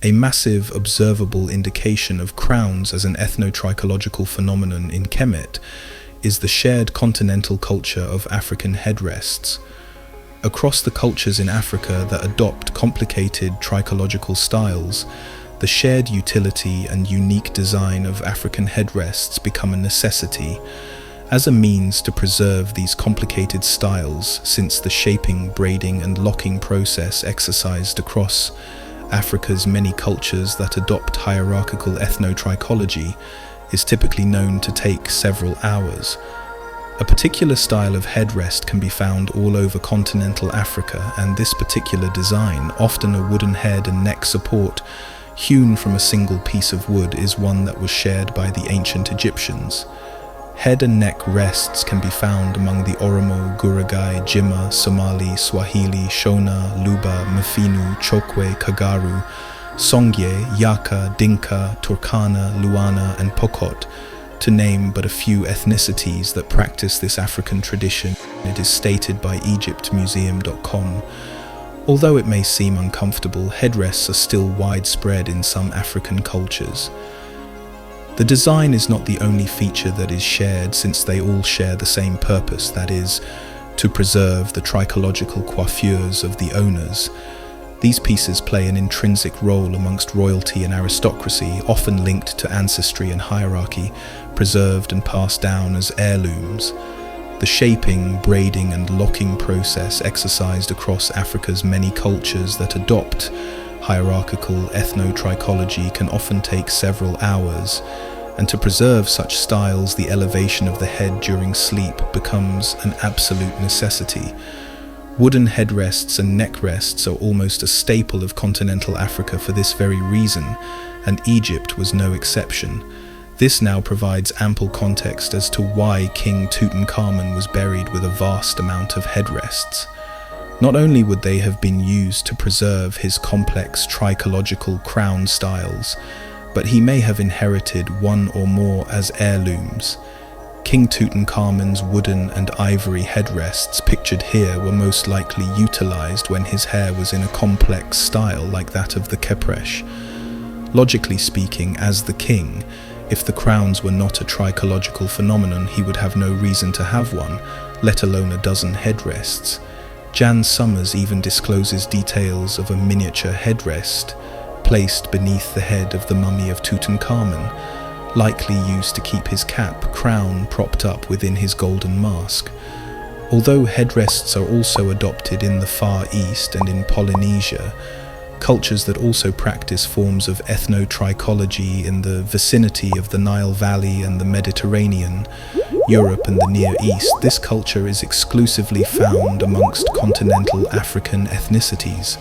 A massive observable indication of crowns as an ethno-trichological phenomenon in Kemet is the shared continental culture of African headrests. Across the cultures in Africa that adopt complicated trichological styles, the shared utility and unique design of African headrests become a necessity as a means to preserve these complicated styles, since the shaping, braiding and locking process exercised across Africa's many cultures that adopt hierarchical ethno-trichology is typically known to take several hours. A particular style of headrest can be found all over continental Africa, and this particular design, often a wooden head and neck support hewn from a single piece of wood, is one that was shared by the ancient Egyptians. Head and neck rests can be found among the Oromo, gurage, Jimma, Somali, Swahili, Shona, Luba, mfinu, chokwe, kagaru, songye, yaka, dinka, turkana, luana and pokot, to name but a few ethnicities that practice this African tradition. It is stated by egyptmuseum.com. Although it may seem uncomfortable, headrests are still widespread in some African cultures. The design is not the only feature that is shared, since they all share the same purpose, that is, to preserve the trichological coiffures of the owners. These pieces play an intrinsic role amongst royalty and aristocracy, often linked to ancestry and hierarchy, preserved and passed down as heirlooms. The shaping, braiding and locking process exercised across Africa's many cultures that adopt hierarchical ethno-trichology can often take several hours, and to preserve such styles, the elevation of the head during sleep becomes an absolute necessity. Wooden headrests and neck rests are almost a staple of continental Africa for this very reason, and Egypt was no exception. This now provides ample context as to why King Tutankhamun was buried with a vast amount of headrests. Not only would they have been used to preserve his complex trichological crown styles, but he may have inherited one or more as heirlooms. King Tutankhamun's wooden and ivory headrests pictured here were most likely utilized when his hair was in a complex style like that of the kepresh. Logically speaking, as the king, if the crowns were not a trichological phenomenon, he would have no reason to have one, let alone a dozen headrests. Jan Summers even discloses details of a miniature headrest placed beneath the head of the mummy of Tutankhamun, likely used to keep his crown propped up within his golden mask. Although headrests are also adopted in the Far East and in Polynesia, cultures that also practice forms of ethno-trichology in the vicinity of the Nile Valley and the Mediterranean, Europe and the Near East, this culture is exclusively found amongst continental African ethnicities.